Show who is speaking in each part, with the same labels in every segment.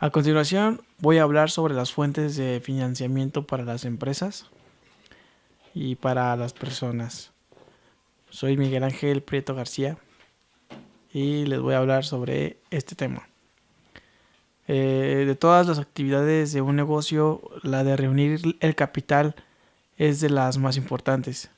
Speaker 1: A continuación voy a hablar sobre las fuentes de financiamiento para las empresas y para las personas. Soy Miguel Ángel Prieto García y les voy a hablar sobre este tema. De todas las actividades de un negocio, la de reunir el capital es de las más importantes.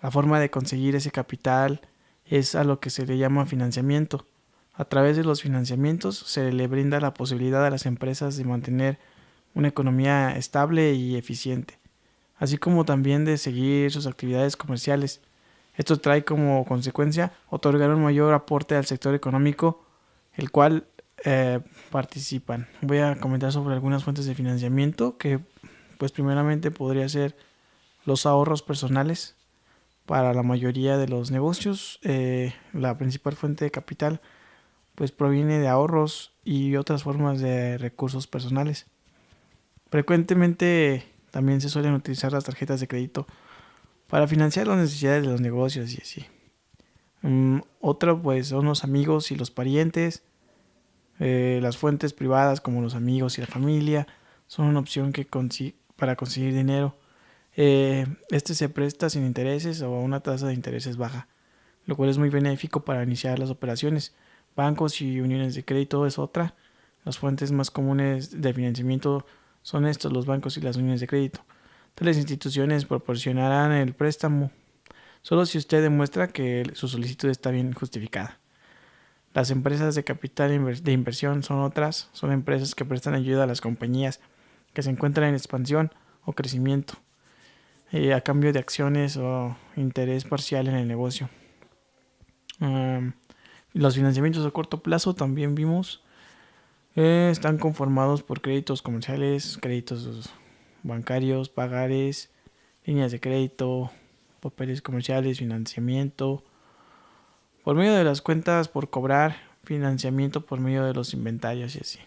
Speaker 1: La forma de conseguir ese capital es a lo que se le llama financiamiento. A través de los financiamientos se le brinda la posibilidad a las empresas de mantener una economía estable y eficiente, así como también de seguir sus actividades comerciales. Esto trae como consecuencia otorgar un mayor aporte al sector económico, el cual participan. Voy a comentar sobre algunas fuentes de financiamiento que, pues primeramente podría ser los ahorros personales. Para la mayoría de los negocios, la principal fuente de capital pues proviene de ahorros y otras formas de recursos personales. Frecuentemente también se suelen utilizar las tarjetas de crédito para financiar las necesidades de los negocios y así. Otra pues son los amigos y los parientes. Las fuentes privadas como los amigos y la familia son una opción para conseguir dinero. Este se presta sin intereses o a una tasa de intereses baja, lo cual es muy benéfico para iniciar las operaciones. Bancos y uniones de crédito es otra. Las fuentes más comunes de financiamiento son estos, los bancos y las uniones de crédito. Tales instituciones proporcionarán el préstamo solo si usted demuestra que su solicitud está bien justificada. Las empresas de capital de inversión son otras. Son empresas que prestan ayuda a las compañías que se encuentran en expansión o crecimiento, a cambio de acciones o interés parcial en el negocio. Los financiamientos a corto plazo también vimos. Están conformados por créditos comerciales, créditos bancarios, pagares, líneas de crédito, papeles comerciales, financiamiento por medio de las cuentas por cobrar, financiamiento por medio de los inventarios y así.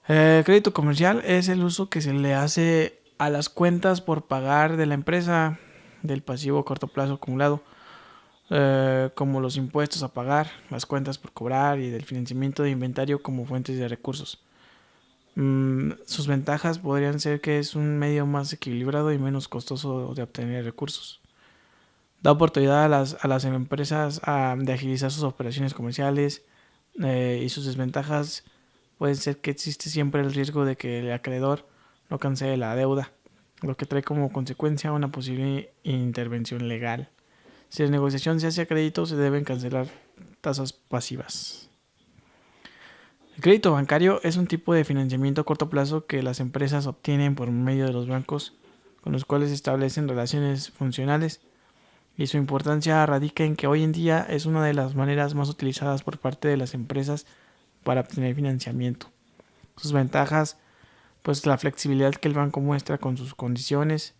Speaker 1: Crédito comercial es el uso que se le hace a las cuentas por pagar de la empresa, del pasivo a corto plazo acumulado, como los impuestos a pagar, las cuentas por cobrar y del financiamiento de inventario como fuentes de recursos. Sus ventajas podrían ser que es un medio más equilibrado y menos costoso de obtener recursos. Da oportunidad a las empresas de agilizar sus operaciones comerciales, y sus desventajas pueden ser que existe siempre el riesgo de que el acreedor no cancele la deuda, lo que trae como consecuencia una posible intervención legal. Si la negociación se hace a crédito, se deben cancelar tasas pasivas. El crédito bancario es un tipo de financiamiento a corto plazo que las empresas obtienen por medio de los bancos, con los cuales establecen relaciones funcionales, y su importancia radica en que hoy en día es una de las maneras más utilizadas por parte de las empresas para obtener financiamiento. Sus ventajas, pues la flexibilidad que el banco muestra con sus condiciones,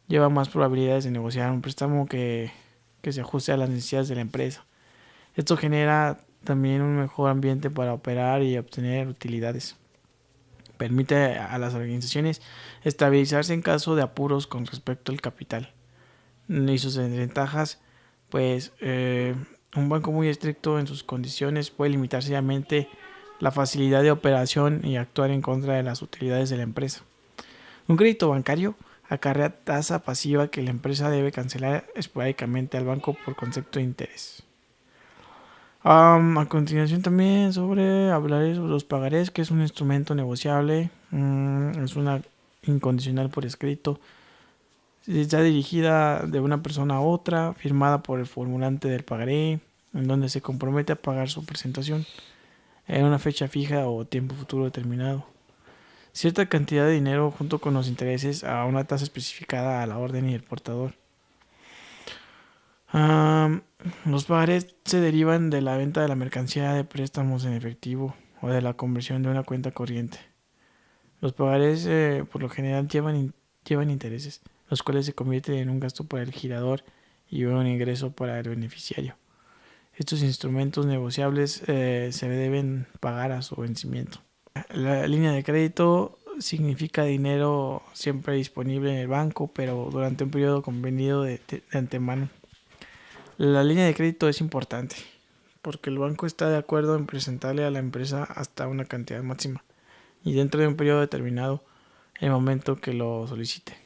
Speaker 1: lleva más probabilidades de negociar un préstamo que se ajuste a las necesidades de la empresa. Esto genera también un mejor ambiente para operar y obtener utilidades. Permite a las organizaciones estabilizarse en caso de apuros con respecto al capital. Y sus desventajas, pues un banco muy estricto en sus condiciones puede limitar seriamente la facilidad de operación y actuar en contra de las utilidades de la empresa. Un crédito bancario acarrea tasa pasiva que la empresa debe cancelar esporádicamente al banco por concepto de interés. A continuación también hablaré sobre los pagarés, que es un instrumento negociable, es una incondicional por escrito. Está dirigida de una persona a otra, firmada por el formulante del pagaré, en donde se compromete a pagar su presentación en una fecha fija o tiempo futuro determinado. Cierta cantidad de dinero junto con los intereses a una tasa especificada a la orden y el portador. Los pagarés se derivan de la venta de la mercancía, de préstamos en efectivo o de la conversión de una cuenta corriente. Los pagarés por lo general llevan intereses, los cuales se convierten en un gasto para el girador y un ingreso para el beneficiario. Estos instrumentos negociables se deben pagar a su vencimiento. La línea de crédito significa dinero siempre disponible en el banco, pero durante un periodo convenido de antemano. La línea de crédito es importante. porque el banco está de acuerdo en presentarle a la empresa hasta una cantidad máxima y dentro de un periodo determinado en el momento que lo solicite.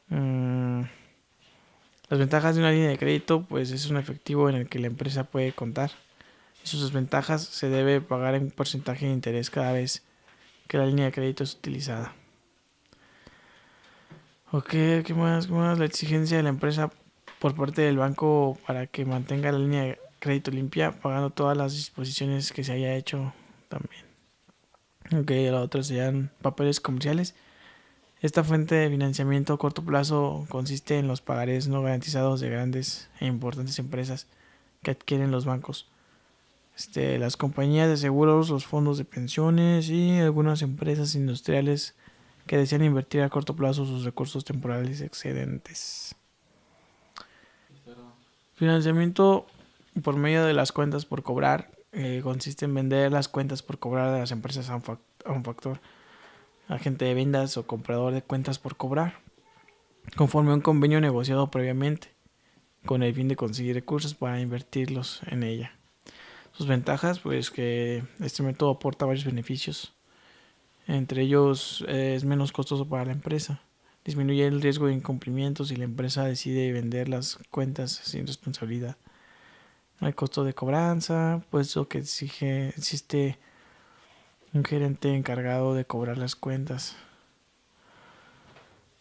Speaker 1: Las ventajas de una línea de crédito, pues es un efectivo en el que la empresa puede contar. Y sus desventajas, se debe pagar un porcentaje de interés cada vez que la línea de crédito es utilizada. Ok, ¿qué más? La exigencia de la empresa por parte del banco para que mantenga la línea de crédito limpia, pagando todas las disposiciones que se haya hecho también. Ok, la otra serían papeles comerciales. Esta fuente de financiamiento a corto plazo consiste en los pagarés no garantizados de grandes e importantes empresas que adquieren los bancos. Las compañías de seguros, los fondos de pensiones y algunas empresas industriales que desean invertir a corto plazo sus recursos temporales excedentes. Financiamiento por medio de las cuentas por cobrar consiste en vender las cuentas por cobrar de las empresas a un factor, agente de ventas o comprador de cuentas por cobrar, conforme a un convenio negociado previamente, con el fin de conseguir recursos para invertirlos en ella. Sus ventajas, pues que este método aporta varios beneficios. Entre ellos es menos costoso para la empresa. Disminuye el riesgo de incumplimiento si la empresa decide vender las cuentas sin responsabilidad. No hay costo de cobranza, puesto que existe un gerente encargado de cobrar las cuentas.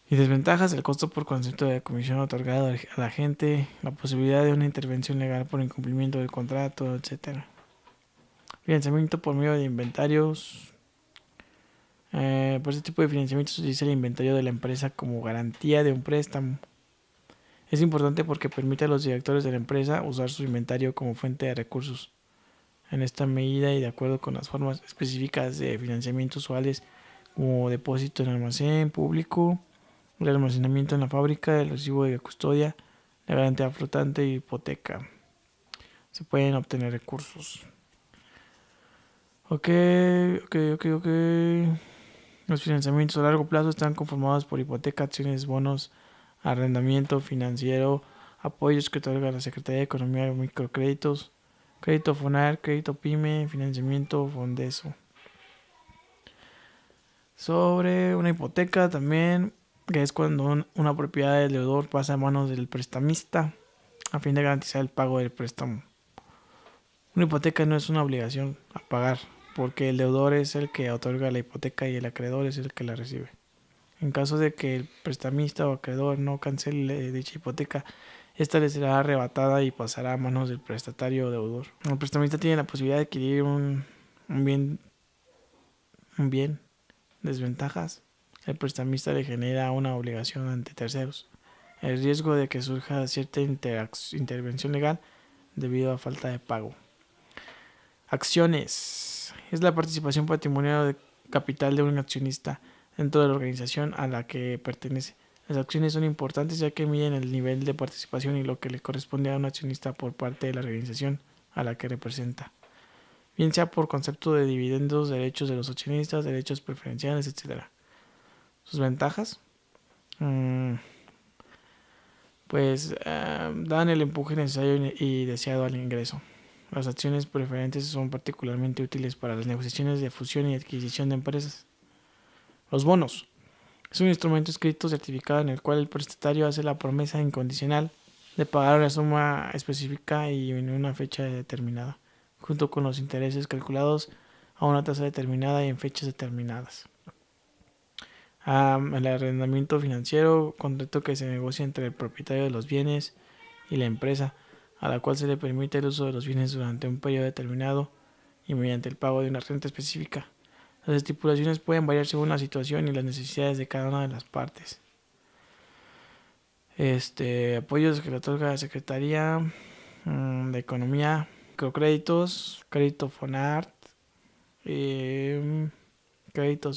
Speaker 1: Y desventajas: el costo por concepto de comisión otorgado a la gente, la posibilidad de una intervención legal por incumplimiento del contrato, etc. Financiamiento por medio de inventarios. Por este tipo de financiamiento se utiliza el inventario de la empresa como garantía de un préstamo. Es importante porque permite a los directores de la empresa usar su inventario como fuente de recursos. En esta medida y de acuerdo con las formas específicas de financiamiento usuales como depósito en almacén público, el almacenamiento en la fábrica, el recibo de custodia, la garantía flotante y hipoteca, se pueden obtener recursos. Ok. Los financiamientos a largo plazo están conformados por hipoteca, acciones, bonos, arrendamiento financiero, apoyos que otorga la Secretaría de Economía, microcréditos, crédito FONAR, crédito PYME, financiamiento Fondeso. Sobre una hipoteca también, que es cuando una propiedad del deudor pasa a manos del prestamista a fin de garantizar el pago del préstamo. Una hipoteca no es una obligación a pagar, porque el deudor es el que otorga la hipoteca y el acreedor es el que la recibe. En caso de que el prestamista o acreedor no cancele dicha hipoteca, esta le será arrebatada y pasará a manos del prestatario o deudor. El prestamista tiene la posibilidad de adquirir un bien. Desventajas: el prestamista le genera una obligación ante terceros. El riesgo de que surja cierta intervención legal debido a falta de pago. Acciones: es la participación patrimonial de capital de un accionista dentro de la organización a la que pertenece. Las acciones son importantes ya que miden el nivel de participación y lo que le corresponde a un accionista por parte de la organización a la que representa, bien sea por concepto de dividendos, derechos de los accionistas, derechos preferenciales, etc. Sus ventajas: dan el empuje necesario y deseado al ingreso. Las acciones preferentes son particularmente útiles para las negociaciones de fusión y adquisición de empresas. Los bonos: es un instrumento escrito certificado en el cual el prestatario hace la promesa incondicional de pagar una suma específica y en una fecha determinada, junto con los intereses calculados a una tasa determinada y en fechas determinadas. El arrendamiento financiero: contrato que se negocia entre el propietario de los bienes y la empresa, a la cual se le permite el uso de los bienes durante un periodo determinado y mediante el pago de una renta específica. Las estipulaciones pueden variar según la situación y las necesidades de cada una de las partes. Apoyos que le otorga la Secretaría de Economía, microcréditos, crédito FONAR, créditos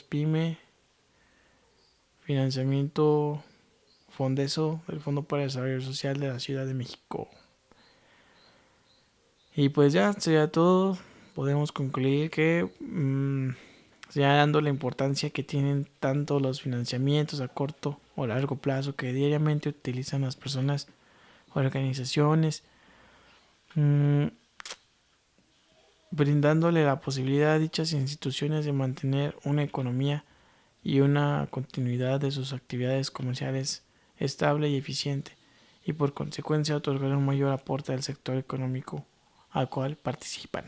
Speaker 1: PYME, financiamiento Fondeso, del Fondo para el Desarrollo Social de la Ciudad de México. Y pues ya sería todo. Podemos concluir que ya dando la importancia que tienen tanto los financiamientos a corto o largo plazo que diariamente utilizan las personas, organizaciones, brindándole la posibilidad a dichas instituciones de mantener una economía y una continuidad de sus actividades comerciales estable y eficiente, y por consecuencia otorgar un mayor aporte al sector económico al cual participan.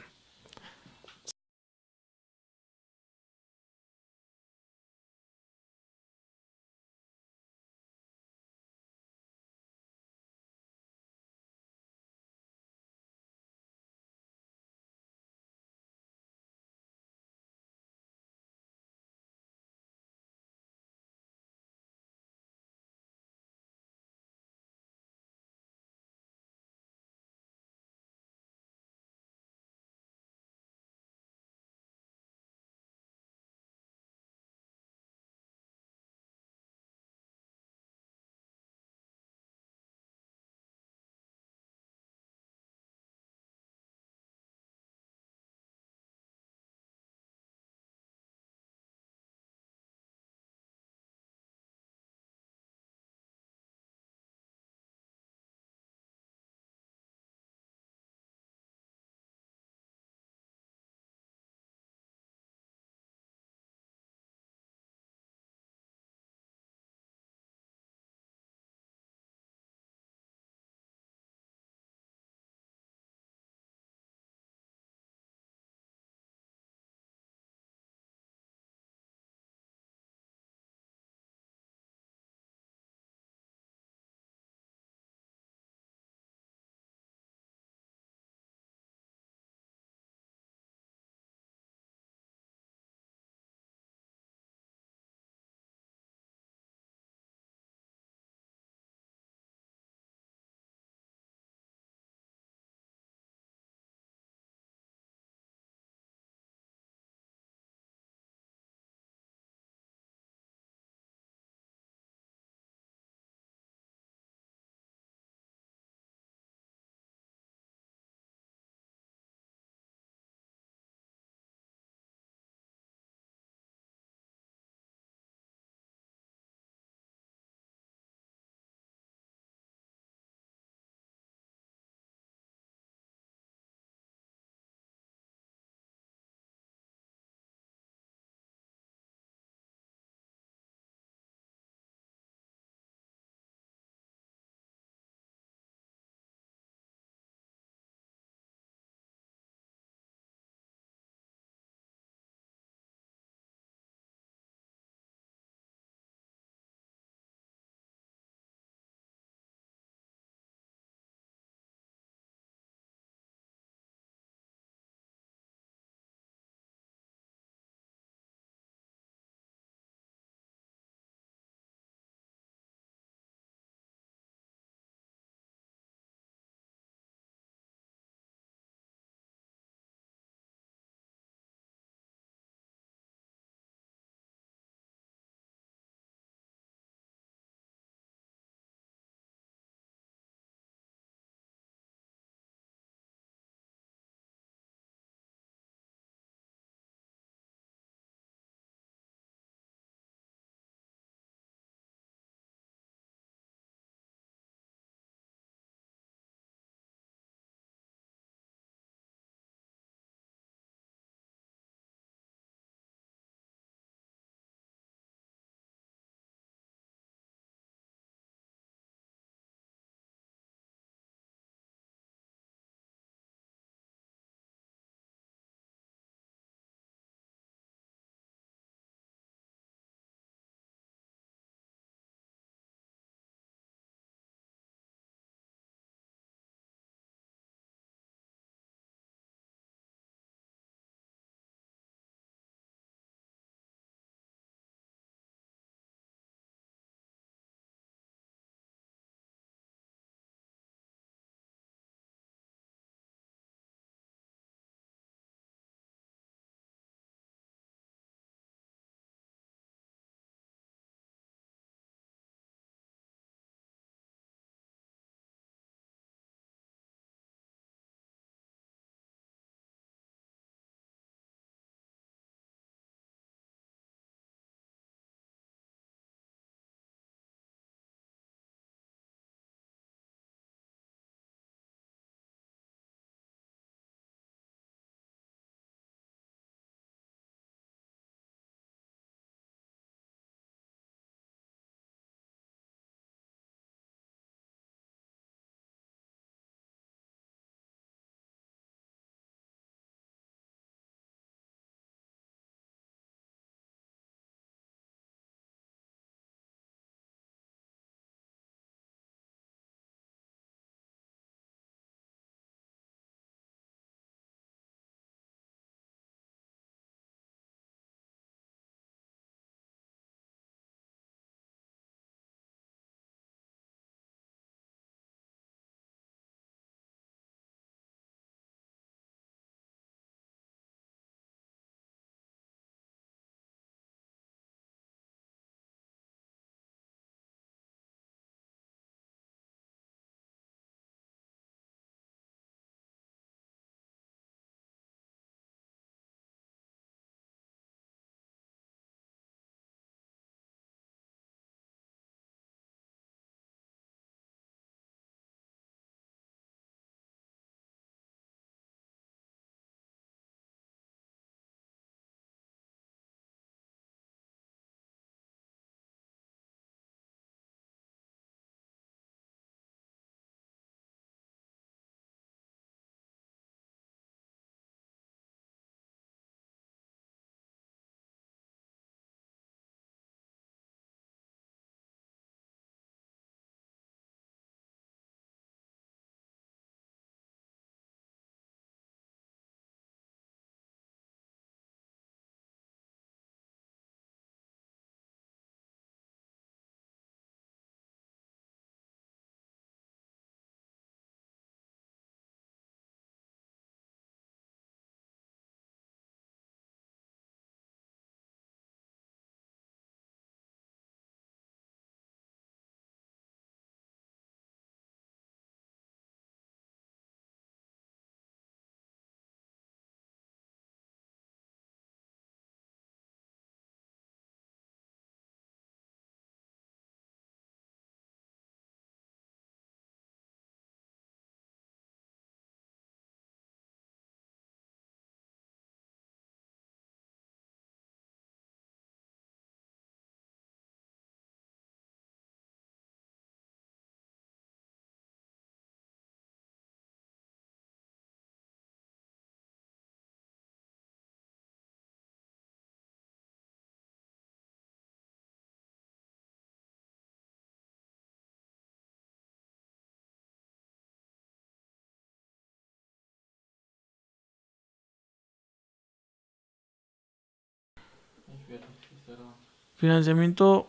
Speaker 1: Financiamiento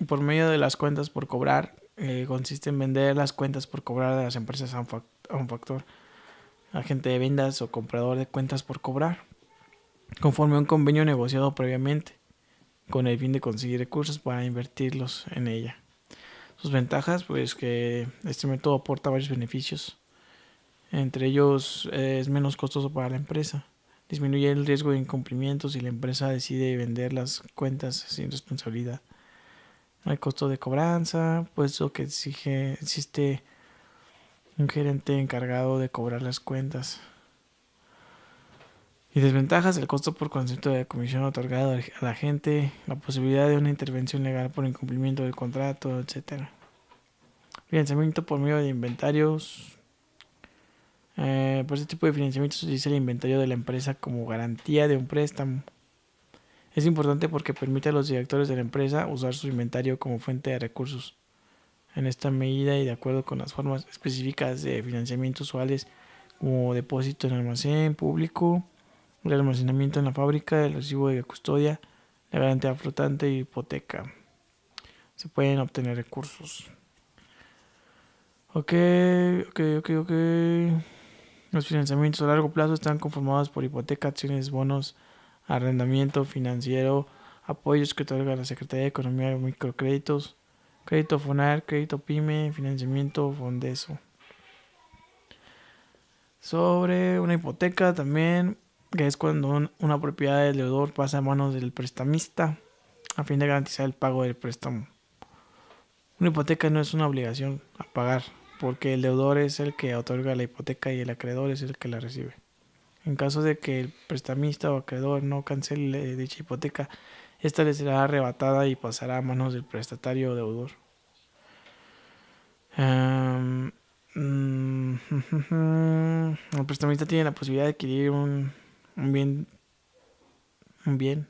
Speaker 1: por medio de las cuentas por cobrar consiste en vender las cuentas por cobrar de las empresas a un factor, agente de ventas o comprador de cuentas por cobrar, conforme a un convenio negociado previamente, con el fin de conseguir recursos para invertirlos en ella. Sus ventajas, pues que este método aporta varios beneficios. Entre ellos es menos costoso para la empresa, disminuye el riesgo de incumplimiento si la empresa decide vender las cuentas sin responsabilidad. No hay costo de cobranza, puesto que existe un gerente encargado de cobrar las cuentas. Y desventajas: el costo por concepto de comisión otorgado a la gente, la posibilidad de una intervención legal por incumplimiento del contrato, etc. Financiamiento por medio de inventarios. Por este tipo de financiamiento se utiliza el inventario de la empresa como garantía de un préstamo. Es importante porque permite a los directores de la empresa usar su inventario como fuente de recursos. En esta medida y de acuerdo con las formas específicas de financiamiento usuales como depósito en almacén público, el almacenamiento en la fábrica, el recibo de custodia, la garantía flotante y hipoteca, se pueden obtener recursos. Ok. Los financiamientos a largo plazo están conformados por hipoteca, acciones, bonos, arrendamiento financiero, apoyos que otorga la Secretaría de Economía, microcréditos, crédito FONAR, crédito PYME, financiamiento Fondeso. Sobre una hipoteca también, que es cuando una propiedad del deudor pasa a manos del prestamista a fin de garantizar el pago del préstamo. Una hipoteca no es una obligación a pagar, porque el deudor es el que otorga la hipoteca y el acreedor es el que la recibe. En caso de que el prestamista o acreedor no cancele dicha hipoteca, esta le será arrebatada y pasará a manos del prestatario o deudor. El prestamista tiene la posibilidad de adquirir un bien.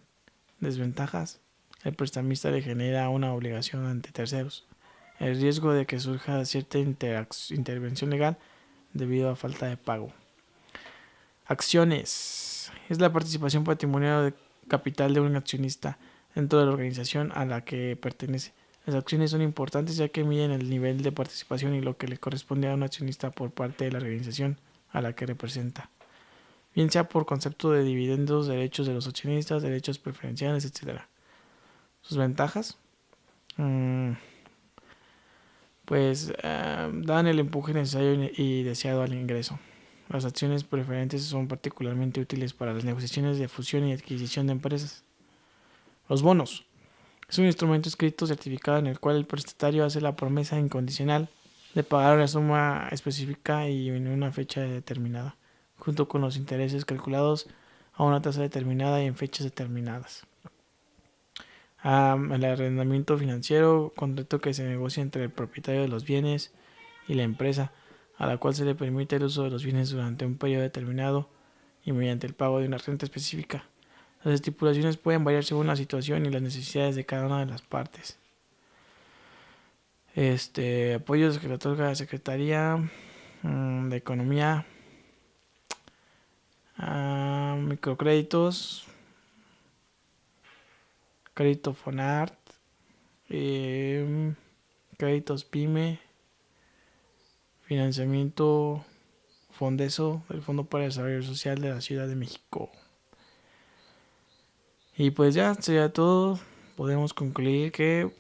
Speaker 1: Desventajas: el prestamista le genera una obligación ante terceros. El riesgo de que surja cierta intervención legal debido a falta de pago. Acciones: es la participación patrimonial de capital de un accionista dentro de la organización a la que pertenece. Las acciones son importantes ya que miden el nivel de participación y lo que le corresponde a un accionista por parte de la organización a la que representa, bien sea por concepto de dividendos, derechos de los accionistas, derechos preferenciales, etc. Sus ventajas: dan el empuje necesario y deseado al ingreso. Las acciones preferentes son particularmente útiles para las negociaciones de fusión y adquisición de empresas. Los bonos: es un instrumento escrito certificado en el cual el prestatario hace la promesa incondicional de pagar una suma específica y en una fecha determinada, junto con los intereses calculados a una tasa determinada y en fechas determinadas. El arrendamiento financiero: contrato que se negocia entre el propietario de los bienes y la empresa, a la cual se le permite el uso de los bienes durante un periodo determinado y mediante el pago de una renta específica. Las estipulaciones pueden variar según la situación y las necesidades de cada una de las partes. Apoyos que le otorga la Secretaría de Economía, microcréditos, crédito FONAR, créditos PYME, financiamiento Fondeso, el Fondo para el Desarrollo Social de la Ciudad de México. Y pues ya sería todo. Podemos concluir que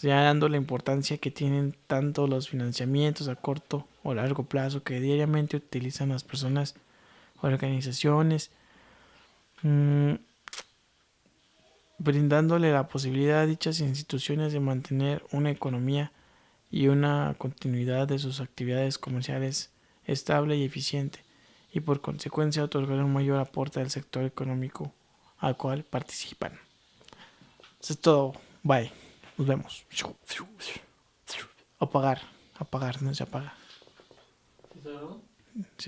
Speaker 1: ya dando la importancia que tienen tanto los financiamientos a corto o largo plazo que diariamente utilizan las personas, organizaciones, brindándole la posibilidad a dichas instituciones de mantener una economía y una continuidad de sus actividades comerciales estable y eficiente, y por consecuencia otorgar un mayor aporte al sector económico al cual participan. Eso es todo. Bye. Nos vemos. Apagar, no se apaga. Sí.